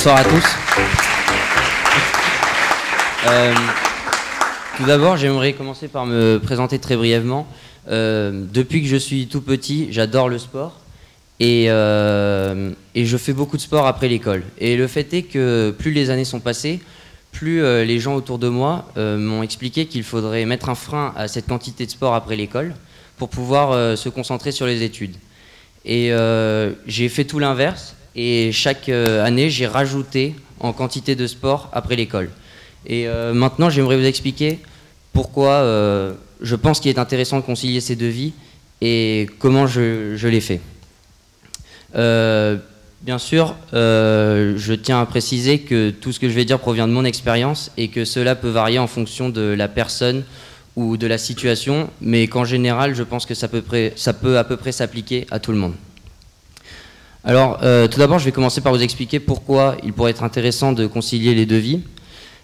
Bonsoir à tous. Tout d'abord, j'aimerais commencer par me présenter très brièvement. Depuis que je suis tout petit, j'adore le sport et je fais beaucoup de sport après l'école. Et le fait est que plus les années sont passées, plus les gens autour de moi m'ont expliqué qu'il faudrait mettre un frein à cette quantité de sport après l'école pour pouvoir se concentrer sur les études. Et j'ai fait tout l'inverse et chaque année, j'ai rajouté en quantité de sport après l'école. Et maintenant, j'aimerais vous expliquer pourquoi je pense qu'il est intéressant de concilier ces deux vies et comment je l'ai fait. Bien sûr, je tiens à préciser que tout ce que je vais dire provient de mon expérience et que cela peut varier en fonction de la personne ou de la situation, mais qu'en général, je pense que ça peut à peu près s'appliquer à tout le monde. Alors, tout d'abord, je vais commencer par vous expliquer pourquoi il pourrait être intéressant de concilier les deux vies.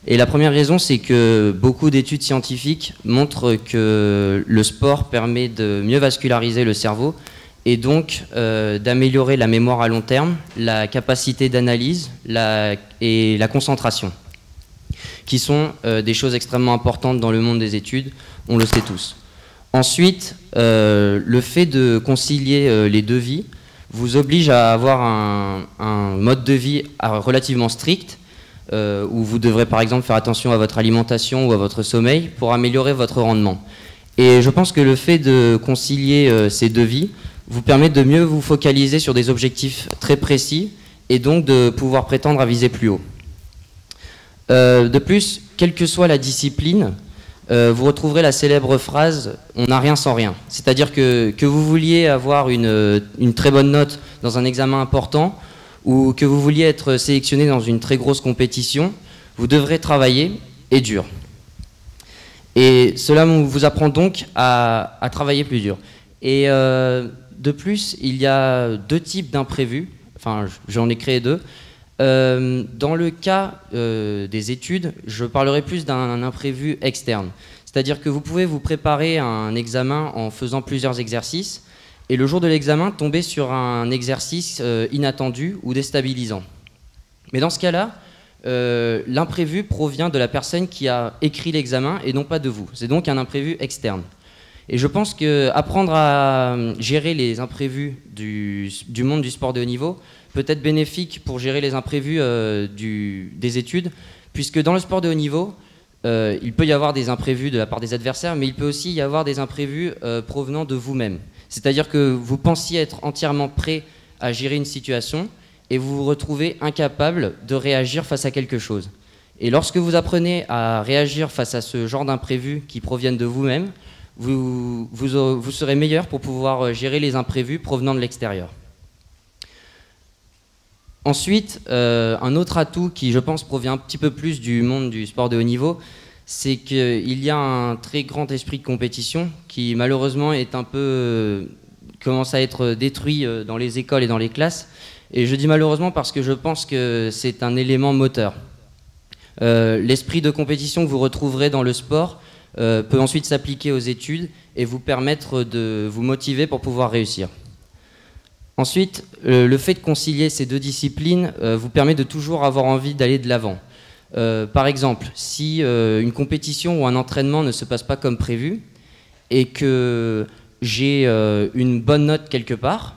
Et la première raison, c'est que beaucoup d'études scientifiques montrent que le sport permet de mieux vasculariser le cerveau et donc d'améliorer la mémoire à long terme, la capacité d'analyse et la concentration, qui sont des choses extrêmement importantes dans le monde des études, on le sait tous. Ensuite, le fait de concilier les deux vies vous oblige à avoir un mode de vie relativement strict, où vous devrez par exemple faire attention à votre alimentation ou à votre sommeil pour améliorer votre rendement. Et je pense que le fait de concilier ces deux vies vous permet de mieux vous focaliser sur des objectifs très précis et donc de pouvoir prétendre à viser plus haut. De plus, quelle que soit la discipline, vous retrouverez la célèbre phrase « on n'a rien sans rien ». C'est-à-dire que vous vouliez avoir une très bonne note dans un examen important ou que vous vouliez être sélectionné dans une très grosse compétition, vous devrez travailler et dur. Et cela vous apprend donc à travailler plus dur. Et de plus, il y a deux types d'imprévus, enfin j'en ai créé deux. Dans le cas des études, je parlerai plus d'un imprévu externe. C'est-à-dire que vous pouvez vous préparer à un examen en faisant plusieurs exercices et le jour de l'examen, tomber sur un exercice inattendu ou déstabilisant. Mais dans ce cas-là, l'imprévu provient de la personne qui a écrit l'examen et non pas de vous. C'est donc un imprévu externe. Et je pense qu'apprendre à gérer les imprévus du monde du sport de haut niveau peut être bénéfique pour gérer les imprévus des études, puisque dans le sport de haut niveau, il peut y avoir des imprévus de la part des adversaires, mais il peut aussi y avoir des imprévus provenant de vous-même. C'est-à-dire que vous pensiez être entièrement prêt à gérer une situation et vous vous retrouvez incapable de réagir face à quelque chose. Et lorsque vous apprenez à réagir face à ce genre d'imprévus qui proviennent de vous-même, vous serez meilleur pour pouvoir gérer les imprévus provenant de l'extérieur. Ensuite, un autre atout qui, je pense, provient un petit peu plus du monde du sport de haut niveau, c'est qu'il y a un très grand esprit de compétition qui, malheureusement, commence à être détruit dans les écoles et dans les classes. Et je dis malheureusement parce que je pense que c'est un élément moteur. L'esprit de compétition que vous retrouverez dans le sport peut ensuite s'appliquer aux études et vous permettre de vous motiver pour pouvoir réussir. Ensuite, le fait de concilier ces deux disciplines vous permet de toujours avoir envie d'aller de l'avant. Par exemple, si une compétition ou un entraînement ne se passe pas comme prévu et que j'ai une bonne note quelque part,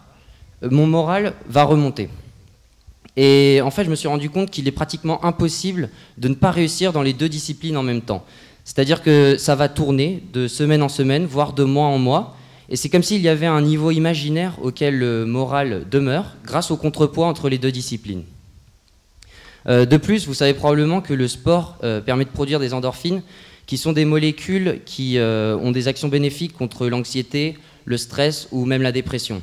mon moral va remonter. Et en fait, je me suis rendu compte qu'il est pratiquement impossible de ne pas réussir dans les deux disciplines en même temps. C'est-à-dire que ça va tourner de semaine en semaine, voire de mois en mois. Et c'est comme s'il y avait un niveau imaginaire auquel le moral demeure grâce au contrepoids entre les deux disciplines. De plus, vous savez probablement que le sport permet de produire des endorphines qui sont des molécules qui ont des actions bénéfiques contre l'anxiété, le stress ou même la dépression.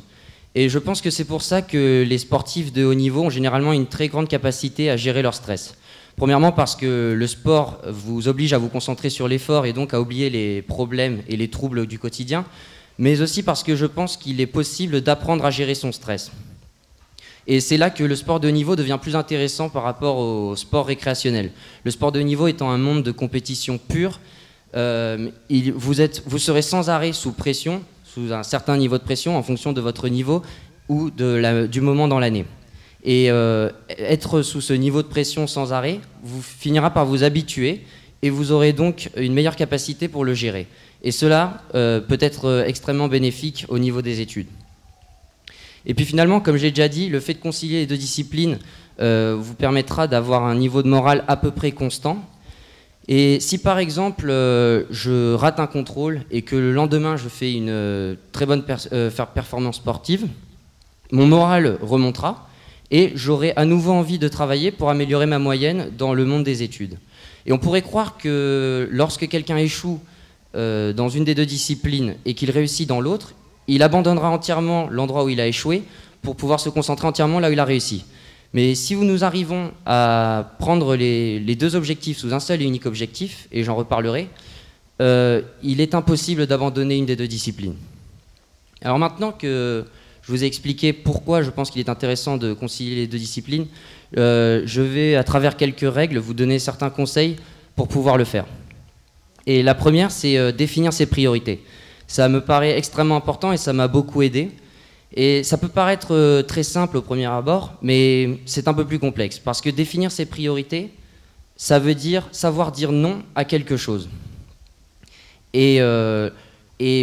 Et je pense que c'est pour ça que les sportifs de haut niveau ont généralement une très grande capacité à gérer leur stress. Premièrement parce que le sport vous oblige à vous concentrer sur l'effort et donc à oublier les problèmes et les troubles du quotidien, mais aussi parce que je pense qu'il est possible d'apprendre à gérer son stress. Et c'est là que le sport de haut niveau devient plus intéressant par rapport au sport récréationnel. Le sport de haut niveau étant un monde de compétition pure, vous serez sans arrêt sous pression, sous un certain niveau de pression en fonction de votre niveau ou du moment dans l'année. Et être sous ce niveau de pression sans arrêt vous finira par vous habituer et vous aurez donc une meilleure capacité pour le gérer. Et cela peut être extrêmement bénéfique au niveau des études. Et puis finalement, comme j'ai déjà dit, le fait de concilier les deux disciplines vous permettra d'avoir un niveau de morale à peu près constant. Et si par exemple je rate un contrôle et que le lendemain je fais une très bonne performance sportive, mon moral remontera et j'aurai à nouveau envie de travailler pour améliorer ma moyenne dans le monde des études. Et on pourrait croire que lorsque quelqu'un échoue dans une des deux disciplines et qu'il réussit dans l'autre, il abandonnera entièrement l'endroit où il a échoué pour pouvoir se concentrer entièrement là où il a réussi. Mais si nous arrivons à prendre les deux objectifs sous un seul et unique objectif, et j'en reparlerai, il est impossible d'abandonner une des deux disciplines. Alors maintenant que je vous ai expliqué pourquoi je pense qu'il est intéressant de concilier les deux disciplines, je vais, à travers quelques règles, vous donner certains conseils pour pouvoir le faire. Et la première, c'est définir ses priorités. Ça me paraît extrêmement important et ça m'a beaucoup aidé. Et ça peut paraître très simple au premier abord, mais c'est un peu plus complexe. Parce que définir ses priorités, ça veut dire savoir dire non à quelque chose. Et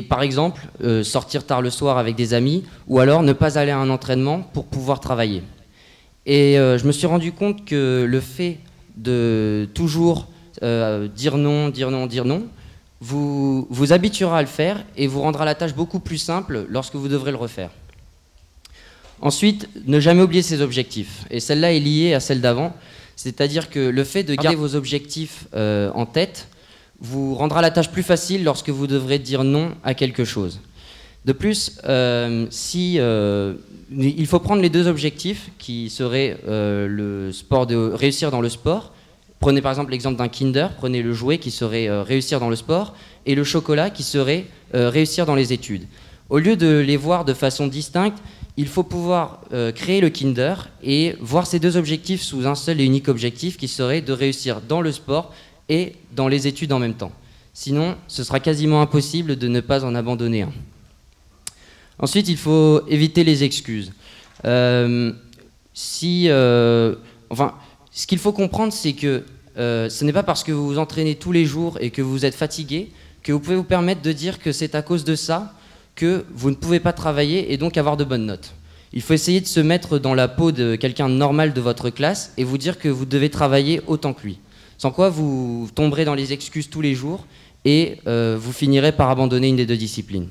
par exemple, sortir tard le soir avec des amis, ou alors ne pas aller à un entraînement pour pouvoir travailler. Et je me suis rendu compte que le fait de toujours dire non, dire non, dire non, vous habituera à le faire et vous rendra la tâche beaucoup plus simple lorsque vous devrez le refaire. Ensuite, ne jamais oublier ses objectifs. Et celle-là est liée à celle d'avant, c'est-à-dire que le fait de garder vos objectifs en tête vous rendra la tâche plus facile lorsque vous devrez dire non à quelque chose. De plus, il faut prendre les deux objectifs qui seraient le sport réussir dans le sport. Prenez par exemple l'exemple d'un Kinder, prenez le jouet qui serait réussir dans le sport et le chocolat qui serait réussir dans les études. Au lieu de les voir de façon distincte, il faut pouvoir créer le Kinder et voir ces deux objectifs sous un seul et unique objectif qui serait de réussir dans le sport et dans les études en même temps. Sinon, ce sera quasiment impossible de ne pas en abandonner un. Ensuite, il faut éviter les excuses. Ce qu'il faut comprendre, c'est que ce n'est pas parce que vous vous entraînez tous les jours et que vous êtes fatigué que vous pouvez vous permettre de dire que c'est à cause de ça que vous ne pouvez pas travailler et donc avoir de bonnes notes. Il faut essayer de se mettre dans la peau de quelqu'un de normal de votre classe et vous dire que vous devez travailler autant que lui. Sans quoi vous tomberez dans les excuses tous les jours et vous finirez par abandonner une des deux disciplines.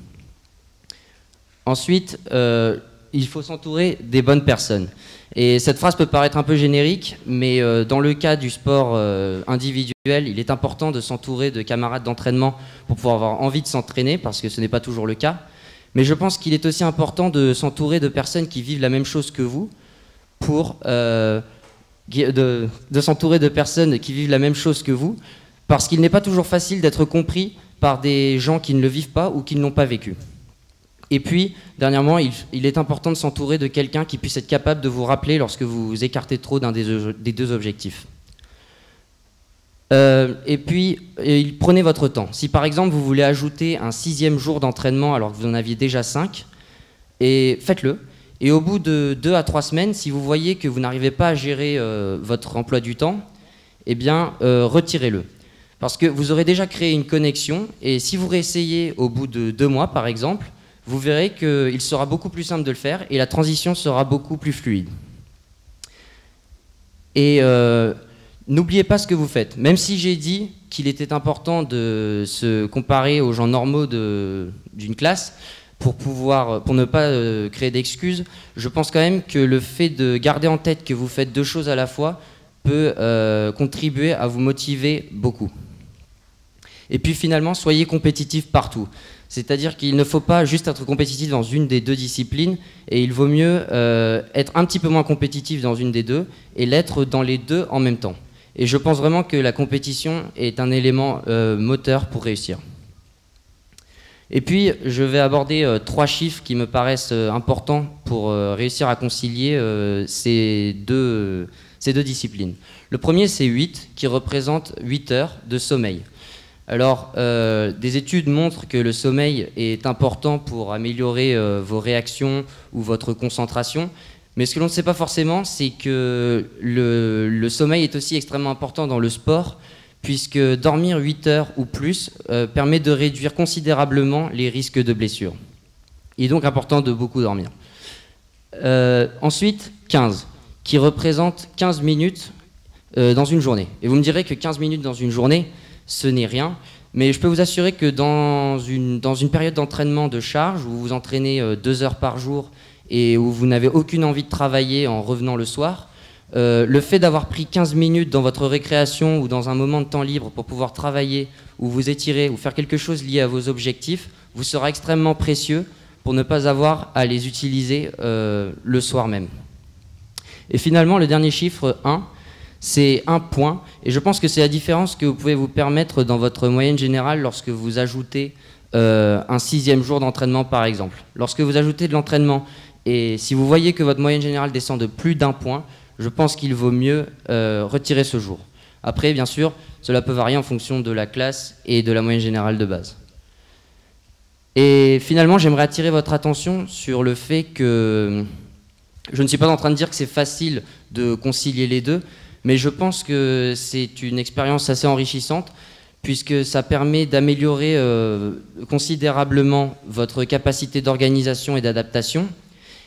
Ensuite, il faut s'entourer des bonnes personnes. Et cette phrase peut paraître un peu générique, mais dans le cas du sport individuel, il est important de s'entourer de camarades d'entraînement pour pouvoir avoir envie de s'entraîner, parce que ce n'est pas toujours le cas. Mais je pense qu'il est aussi important de s'entourer de personnes qui vivent la même chose que vous, s'entourer de personnes qui vivent la même chose que vous, parce qu'il n'est pas toujours facile d'être compris par des gens qui ne le vivent pas ou qui ne l'ont pas vécu. Et puis, dernièrement, il est important de s'entourer de quelqu'un qui puisse être capable de vous rappeler lorsque vous vous écartez trop d'un des deux objectifs. Et puis, prenez votre temps. Si par exemple, vous voulez ajouter un 6e jour d'entraînement alors que vous en aviez déjà 5, faites-le. Et au bout de 2 à 3 semaines, si vous voyez que vous n'arrivez pas à gérer votre emploi du temps, eh bien, retirez-le. Parce que vous aurez déjà créé une connexion, et si vous réessayez au bout de 2 mois, par exemple, vous verrez qu'il sera beaucoup plus simple de le faire et la transition sera beaucoup plus fluide. Et n'oubliez pas ce que vous faites. Même si j'ai dit qu'il était important de se comparer aux gens normaux d'une classe pour ne pas créer d'excuses, je pense quand même que le fait de garder en tête que vous faites 2 choses à la fois peut contribuer à vous motiver beaucoup. Et puis finalement, soyez compétitif partout. C'est-à-dire qu'il ne faut pas juste être compétitif dans une des 2 disciplines, et il vaut mieux être un petit peu moins compétitif dans une des 2 et l'être dans les 2 en même temps. Et je pense vraiment que la compétition est un élément moteur pour réussir. Et puis, je vais aborder 3 chiffres qui me paraissent importants pour réussir à concilier ces deux disciplines. Le premier, c'est 8, qui représente 8 heures de sommeil. Alors, des études montrent que le sommeil est important pour améliorer vos réactions ou votre concentration, Mais ce que l'on ne sait pas forcément, c'est que le sommeil est aussi extrêmement important dans le sport, puisque dormir 8 heures ou plus permet de réduire considérablement les risques de blessures. Il est donc important de beaucoup dormir. Ensuite, 15, qui représente 15 minutes dans une journée. Et vous me direz que 15 minutes dans une journée, ce n'est rien, mais je peux vous assurer que dans une période d'entraînement de charge, où vous vous entraînez 2 heures par jour et où vous n'avez aucune envie de travailler en revenant le soir, le fait d'avoir pris 15 minutes dans votre récréation ou dans un moment de temps libre pour pouvoir travailler ou vous étirer ou faire quelque chose lié à vos objectifs vous sera extrêmement précieux pour ne pas avoir à les utiliser le soir même. Et finalement, le dernier chiffre, 1, c'est 1 point. Et je pense que c'est la différence que vous pouvez vous permettre dans votre moyenne générale lorsque vous ajoutez un 6e jour d'entraînement, par exemple. Lorsque vous ajoutez de l'entraînement, et si vous voyez que votre moyenne générale descend de plus d'1 point, je pense qu'il vaut mieux retirer ce jour. Après, bien sûr, cela peut varier en fonction de la classe et de la moyenne générale de base. Et finalement, j'aimerais attirer votre attention sur le fait que je ne suis pas en train de dire que c'est facile de concilier les deux, mais je pense que c'est une expérience assez enrichissante, puisque ça permet d'améliorer considérablement votre capacité d'organisation et d'adaptation,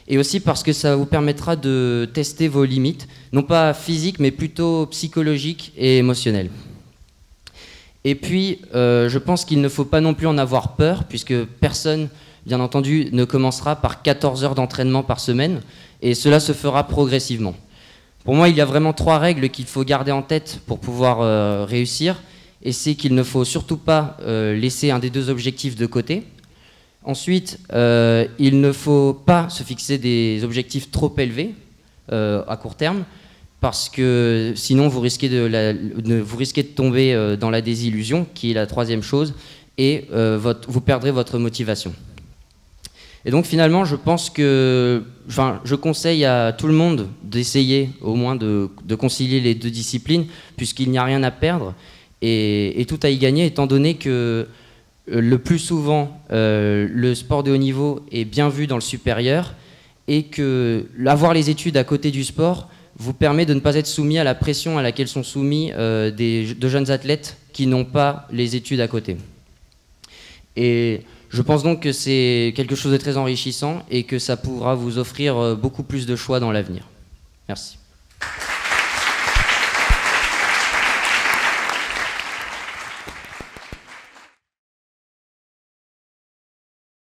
et aussi parce que ça vous permettra de tester vos limites, non pas physiques, mais plutôt psychologiques et émotionnelles. Et puis, je pense qu'il ne faut pas non plus en avoir peur, puisque personne, bien entendu, ne commencera par 14 heures d'entraînement par semaine, et cela se fera progressivement. Pour moi, il y a vraiment 3 règles qu'il faut garder en tête pour pouvoir réussir, et c'est qu'il ne faut surtout pas laisser un des 2 objectifs de côté. Ensuite, il ne faut pas se fixer des objectifs trop élevés à court terme, parce que sinon vous risquez de tomber dans la désillusion, qui est la 3e chose, et vous perdrez votre motivation. Et donc finalement, je pense que, je conseille à tout le monde d'essayer au moins de concilier les 2 disciplines, puisqu'il n'y a rien à perdre et tout à y gagner, étant donné que le plus souvent, le sport de haut niveau est bien vu dans le supérieur, et que avoir les études à côté du sport vous permet de ne pas être soumis à la pression à laquelle sont soumis de jeunes athlètes qui n'ont pas les études à côté. Et je pense donc que c'est quelque chose de très enrichissant et que ça pourra vous offrir beaucoup plus de choix dans l'avenir. Merci.